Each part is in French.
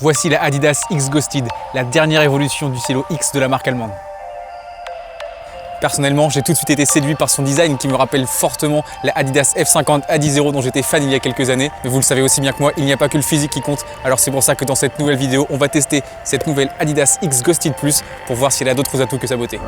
Voici la Adidas X Ghosted, la dernière évolution du stylo X de la marque allemande. Personnellement, j'ai tout de suite été séduit par son design qui me rappelle fortement la Adidas F50 Adizero dont j'étais fan il y a quelques années. Mais vous le savez aussi bien que moi, il n'y a pas que le physique qui compte. Alors c'est pour ça que dans cette nouvelle vidéo, on va tester cette nouvelle Adidas X Ghosted Plus pour voir si elle a d'autres atouts que sa beauté.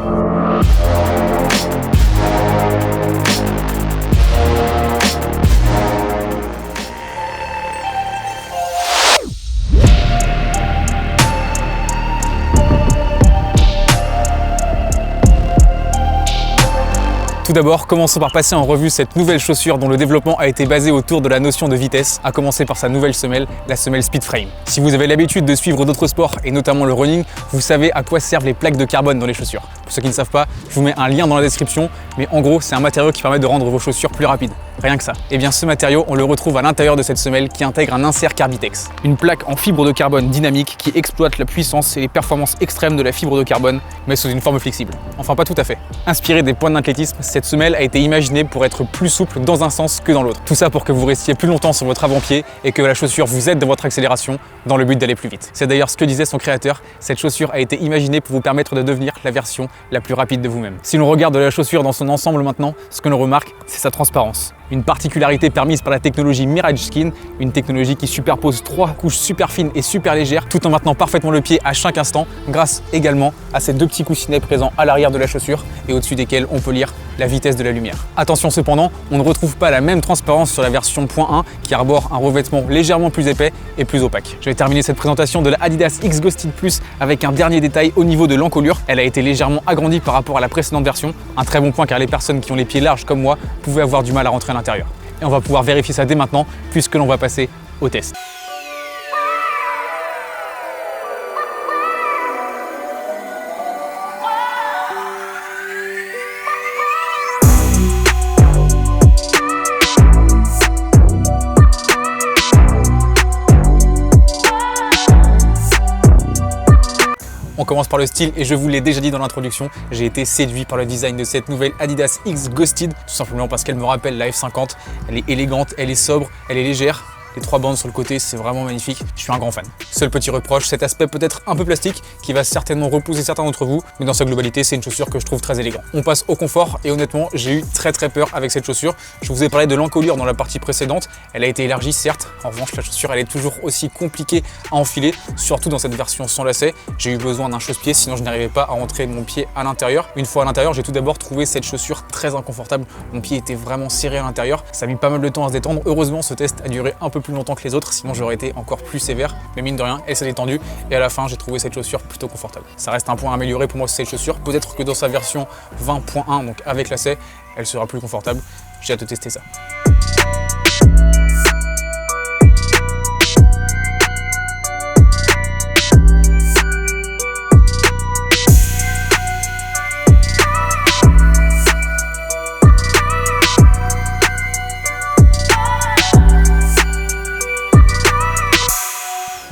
Tout d'abord, commençons par passer en revue cette nouvelle chaussure dont le développement a été basé autour de la notion de vitesse, à commencer par sa nouvelle semelle, la semelle Speedframe. Si vous avez l'habitude de suivre d'autres sports, et notamment le running, vous savez à quoi servent les plaques de carbone dans les chaussures. Pour ceux qui ne savent pas, je vous mets un lien dans la description, mais en gros, c'est un matériau qui permet de rendre vos chaussures plus rapides. Rien que ça. Et bien ce matériau, on le retrouve à l'intérieur de cette semelle qui intègre un insert Carbitex. Une plaque en fibre de carbone dynamique qui exploite la puissance et les performances extrêmes de la fibre de carbone, mais sous une forme flexible. Enfin pas tout à fait. Inspirée des points d'athlétisme, cette semelle a été imaginée pour être plus souple dans un sens que dans l'autre. Tout ça pour que vous restiez plus longtemps sur votre avant-pied et que la chaussure vous aide dans votre accélération dans le but d'aller plus vite. C'est d'ailleurs ce que disait son créateur, cette chaussure a été imaginée pour vous permettre de devenir la version la plus rapide de vous-même. Si l'on regarde la chaussure dans son ensemble maintenant, ce que l'on remarque, c'est sa transparence. Une particularité permise par la technologie Mirage Skin, une technologie qui superpose 3 couches super fines et super légères tout en maintenant parfaitement le pied à chaque instant grâce également à ces deux petits coussinets présents à l'arrière de la chaussure et au-dessus desquels on peut lire la vitesse de la lumière. Attention cependant, on ne retrouve pas la même transparence sur la version .1 qui arbore un revêtement légèrement plus épais et plus opaque. Je vais terminer cette présentation de la Adidas X Ghosted Plus avec un dernier détail au niveau de l'encolure. Elle a été légèrement agrandie par rapport à la précédente version, un très bon point car les personnes qui ont les pieds larges comme moi pouvaient avoir du mal à rentrer à l'intérieur. Et on va pouvoir vérifier ça dès maintenant puisque l'on va passer au test. On commence par le style et je vous l'ai déjà dit dans l'introduction, j'ai été séduit par le design de cette nouvelle Adidas X Ghosted, tout simplement parce qu'elle me rappelle la F50, elle est élégante, elle est sobre, elle est légère. Les 3 bandes sur le côté, c'est vraiment magnifique. Je suis un grand fan. Seul petit reproche, cet aspect peut-être un peu plastique qui va certainement repousser certains d'entre vous, mais dans sa globalité, c'est une chaussure que je trouve très élégante. On passe au confort et honnêtement, j'ai eu très peur avec cette chaussure. Je vous ai parlé de l'encolure dans la partie précédente. Elle a été élargie, certes. En revanche, la chaussure, elle est toujours aussi compliquée à enfiler, surtout dans cette version sans lacet. J'ai eu besoin d'un chausse-pied, sinon je n'arrivais pas à rentrer mon pied à l'intérieur. Une fois à l'intérieur, j'ai tout d'abord trouvé cette chaussure très inconfortable. Mon pied était vraiment serré à l'intérieur. Ça a mis pas mal de temps à se détendre. Heureusement, ce test a duré un peu plus longtemps que les autres. Sinon j'aurais été encore plus sévère, mais mine de rien, elle s'est détendue et à la fin j'ai trouvé cette chaussure plutôt confortable. Ça reste un point à améliorer pour moi sur cette chaussure, peut-être que dans sa version 20.1, donc avec lacet, elle sera plus confortable. J'ai hâte de tester ça.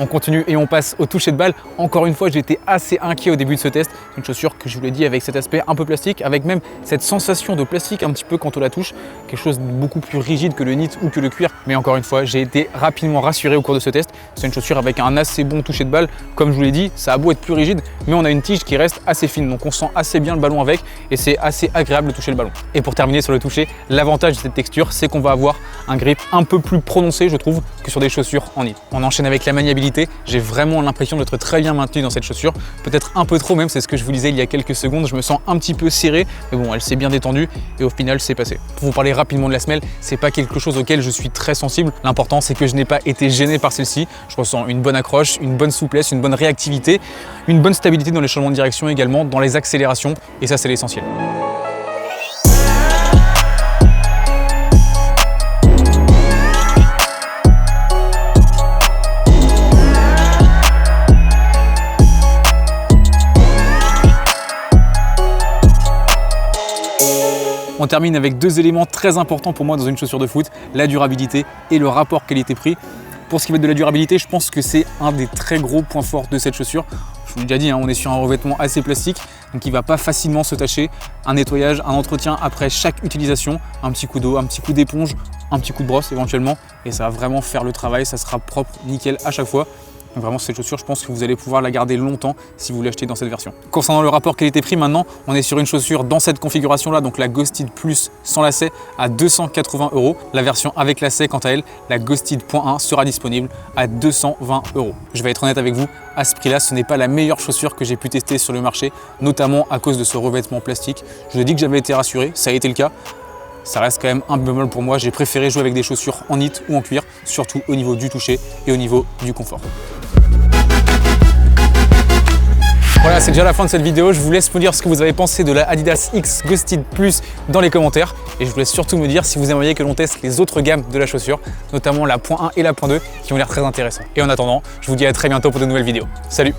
On continue et on passe au toucher de balle. Encore une fois, j'ai été assez inquiet au début de ce test. C'est une chaussure que je vous l'ai dit avec cet aspect un peu plastique, avec même cette sensation de plastique un petit peu quand on la touche. Quelque chose de beaucoup plus rigide que le knit ou que le cuir. Mais encore une fois, j'ai été rapidement rassuré au cours de ce test. C'est une chaussure avec un assez bon toucher de balle. Comme je vous l'ai dit, ça a beau être plus rigide, mais on a une tige qui reste assez fine. Donc on sent assez bien le ballon avec et c'est assez agréable de toucher le ballon. Et pour terminer sur le toucher, l'avantage de cette texture, c'est qu'on va avoir un grip un peu plus prononcé, je trouve, que sur des chaussures en knit. On enchaîne avec la maniabilité. J'ai vraiment l'impression d'être très bien maintenu dans cette chaussure, peut-être un peu trop même, c'est ce que je vous disais il y a quelques secondes, je me sens un petit peu serré, mais bon, elle s'est bien détendue et au final c'est passé. Pour vous parler rapidement de la semelle, c'est pas quelque chose auquel je suis très sensible, l'important c'est que je n'ai pas été gêné par celle-ci, je ressens une bonne accroche, une bonne souplesse, une bonne réactivité, une bonne stabilité dans les changements de direction également, dans les accélérations et ça c'est l'essentiel. On termine avec 2 éléments très importants pour moi dans une chaussure de foot, la durabilité et le rapport qualité-prix. Pour ce qui va être de la durabilité, je pense que c'est un des très gros points forts de cette chaussure. Je vous l'ai déjà dit, on est sur un revêtement assez plastique, donc il ne va pas facilement se tacher. Un nettoyage, un entretien après chaque utilisation, un petit coup d'eau, un petit coup d'éponge, un petit coup de brosse éventuellement, et ça va vraiment faire le travail, ça sera propre, nickel à chaque fois. Donc vraiment cette chaussure, je pense que vous allez pouvoir la garder longtemps si vous l'achetez dans cette version. Concernant le rapport qualité-prix maintenant, on est sur une chaussure dans cette configuration là, donc la Ghosted Plus sans lacet à 280 €. La version avec lacet quant à elle, la Ghosted .1 sera disponible à 220 €. Je vais être honnête avec vous, à ce prix là, ce n'est pas la meilleure chaussure que j'ai pu tester sur le marché, notamment à cause de ce revêtement plastique. Je dis que j'avais été rassuré, ça a été le cas. Ça reste quand même un bémol pour moi, j'ai préféré jouer avec des chaussures en knit ou en cuir, surtout au niveau du toucher et au niveau du confort. Voilà, c'est déjà la fin de cette vidéo. Je vous laisse me dire ce que vous avez pensé de la Adidas X Ghosted Plus dans les commentaires. Et je vous laisse surtout me dire si vous aimeriez que l'on teste les autres gammes de la chaussure, notamment la .1 et la .2 qui ont l'air très intéressants. Et en attendant, je vous dis à très bientôt pour de nouvelles vidéos. Salut!